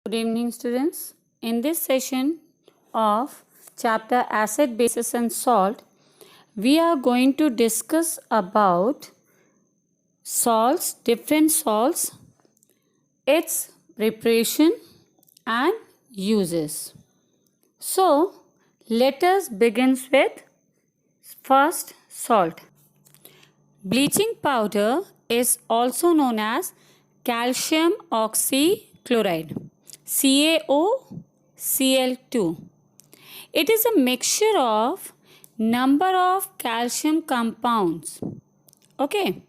Good evening, students. In this session of chapter Acid, Bases and Salt, we are going to discuss about salts, different salts, its preparation and uses. So, let us begin with first salt. Bleaching powder is also known as calcium oxychloride, CaOCl2. It is a mixture of number of calcium compounds. Okay.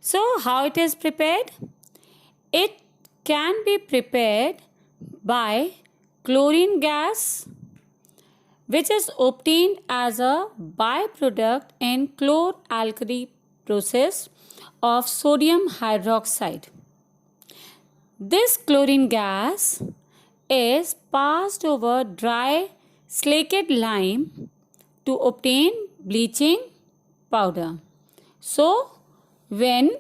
So how it is prepared? It can be prepared by chlorine gas, which is obtained as a byproduct in chloralkali process of sodium hydroxide. This chlorine gas is passed over dry slaked lime to obtain bleaching powder. So, when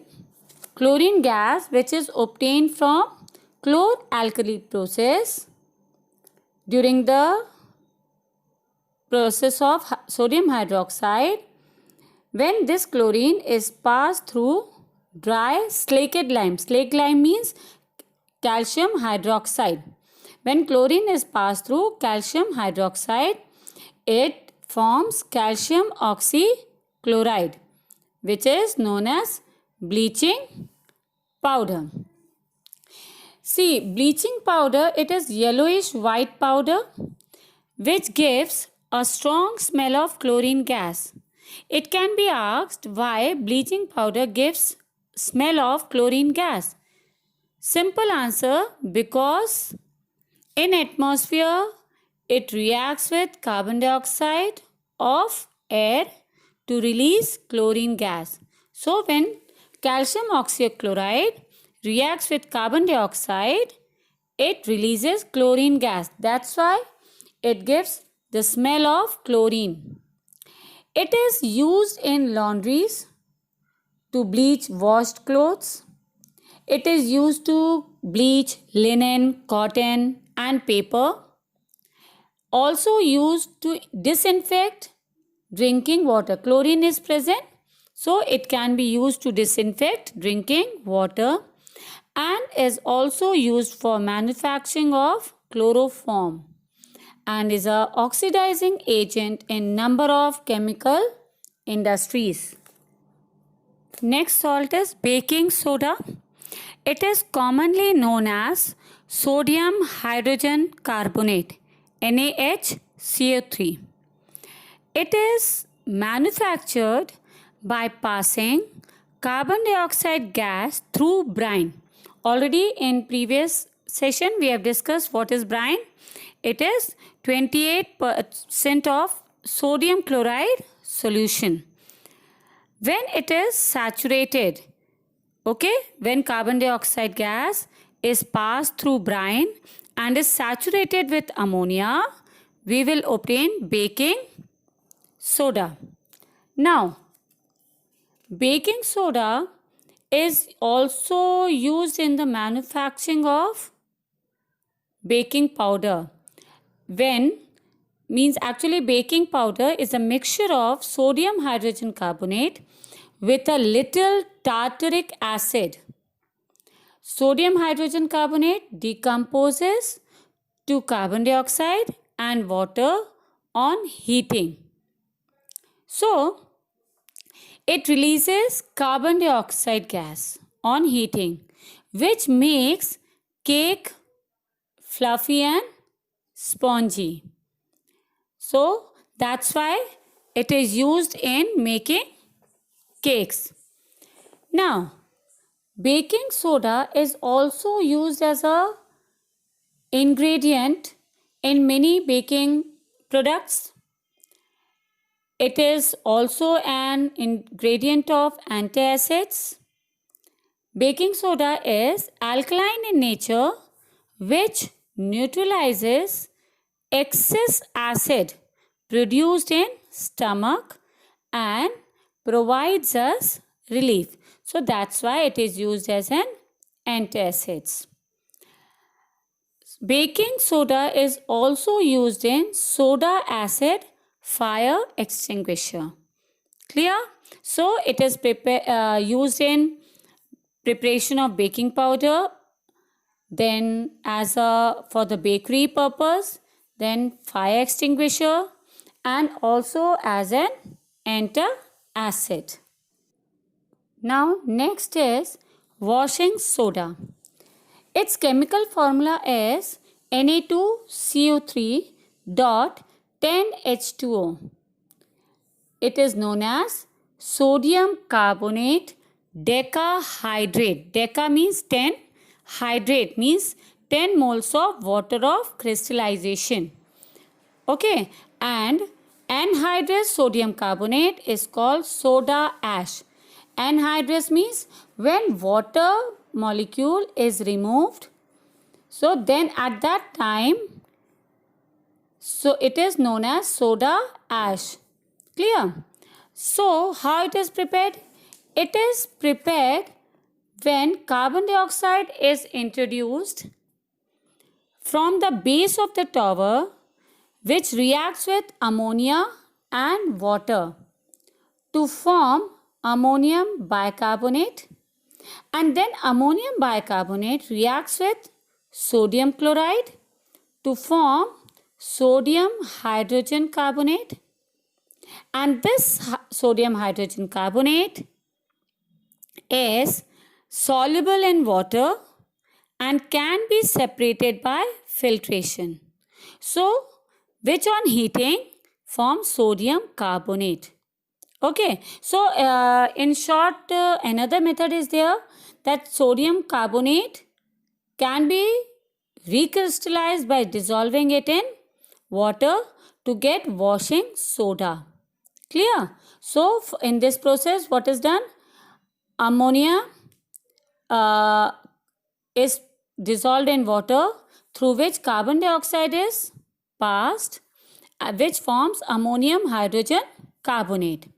chlorine gas, which is obtained from chloralkali process during the process of sodium hydroxide, when this chlorine is passed through dry slaked lime. Slaked lime means calcium hydroxide. When chlorine is passed through calcium hydroxide, it forms calcium oxychloride, which is known as bleaching powder. See, bleaching powder, it is yellowish white powder which gives a strong smell of chlorine gas. It can be asked why bleaching powder gives smell of chlorine gas. Simple answer, because in atmosphere it reacts with carbon dioxide of air to release chlorine gas. So when calcium oxychloride reacts with carbon dioxide, it releases chlorine gas. That's why it gives the smell of chlorine. It is used in laundries to bleach washed clothes. It is used to bleach linen, cotton and paper. Also used to disinfect drinking water. Chlorine is present, so it can be used to disinfect drinking water, and is also used for manufacturing of chloroform and is a oxidizing agent in number of chemical industries. Next salt is baking soda. It is commonly known as sodium hydrogen carbonate, NaHCO3. It is manufactured by passing carbon dioxide gas through brine. Already in previous session we have discussed what is brine. It is 28% of sodium chloride solution. When it is saturated, okay, when carbon dioxide gas is passed through brine and is saturated with ammonia, we will obtain baking soda. Now, baking soda is also used in the manufacturing of baking powder. When means actually baking powder is a mixture of sodium hydrogen carbonate with a little tartaric acid. Sodium hydrogen carbonate decomposes to carbon dioxide and water on heating. So, it releases carbon dioxide gas on heating, which makes cake fluffy and spongy. So, that's why it is used in making cakes. Now, baking soda is also used as a ingredient in many baking products. It is also an ingredient of antacids. Baking soda is alkaline in nature, which neutralizes excess acid produced in stomach and provides us relief. So that's why it is used as an antacids. Baking soda is also used in soda acid fire extinguisher. Clear? So it is used in preparation of baking powder, then as a for the bakery purpose, then fire extinguisher, and also as an antacid. Now next is washing soda. Its chemical formula is Na2CO3 dot 10H2O. It is known as sodium carbonate decahydrate. Deca means 10, hydrate means 10 moles of water of crystallization. Okay, and anhydrous sodium carbonate is called soda ash. Anhydrous means when water molecule is removed, so then at that time, so it is known as soda ash. Clear? So how it is prepared? It is prepared when carbon dioxide is introduced from the base of the tower, which reacts with ammonia and water to form ammonium bicarbonate, and then ammonium bicarbonate reacts with sodium chloride to form sodium hydrogen carbonate, and this sodium hydrogen carbonate is soluble in water and can be separated by filtration. So, which on heating forms sodium carbonate. Okay, so in short, another method is there that sodium carbonate can be recrystallized by dissolving it in water to get washing soda. Clear? So, in this process, what is done? Ammonia is dissolved in water through which carbon dioxide is passed, which forms ammonium hydrogen carbonate.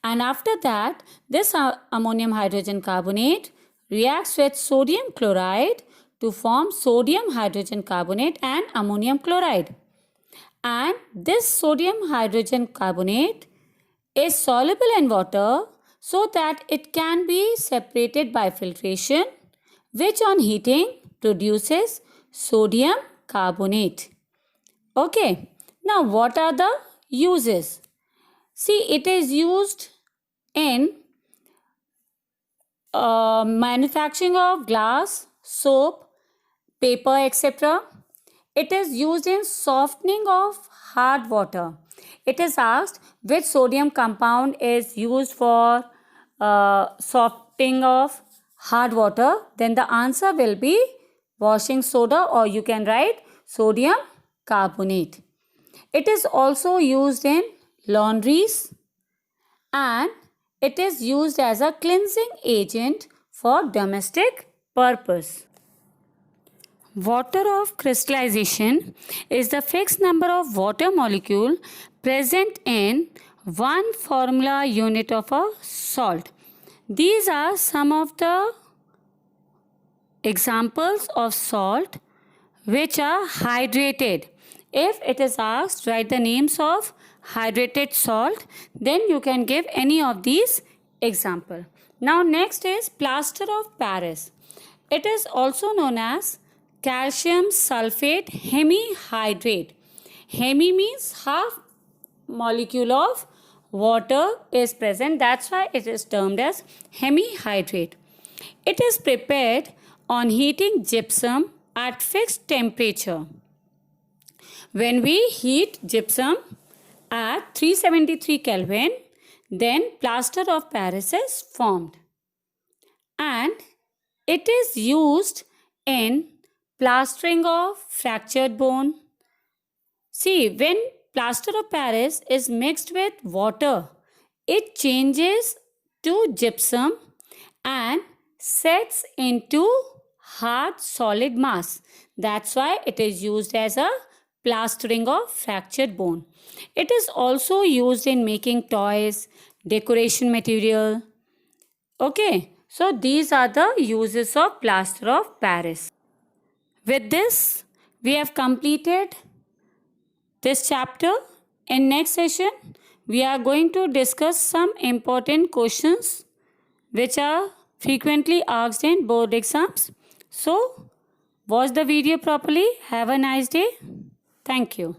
And after that, this ammonium hydrogen carbonate reacts with sodium chloride to form sodium hydrogen carbonate and ammonium chloride. And this sodium hydrogen carbonate is soluble in water so that it can be separated by filtration, which on heating produces sodium carbonate. Okay, now what are the uses? See, it is used in manufacturing of glass, soap, paper, etc. It is used in softening of hard water. It is asked which sodium compound is used for softening of hard water. Then the answer will be washing soda, or you can write sodium carbonate. It is also used in laundries, and it is used as a cleansing agent for domestic purpose. Water of crystallization is the fixed number of water molecule present in one formula unit of a salt. These are some of the examples of salt which are hydrated. If it is asked, write the names of hydrated salt, then you can give any of these example. Now next is plaster of Paris. It is also known as calcium sulfate hemihydrate. Hemi means half molecule of water is present. That's why it is termed as hemihydrate. It is prepared on heating gypsum at fixed temperature. When we heat gypsum at 373 Kelvin, then plaster of Paris is formed. And it is used in plastering of fractured bone. See, when plaster of Paris is mixed with water, it changes to gypsum and sets into hard solid mass. That's why it is used as a plastering of fractured bone. It is also used in making toys, decoration material. Okay, so these are the uses of plaster of Paris. With this, we have completed this chapter. In next session, we are going to discuss some important questions which are frequently asked in board exams. So, watch the video properly. Have a nice day. Thank you.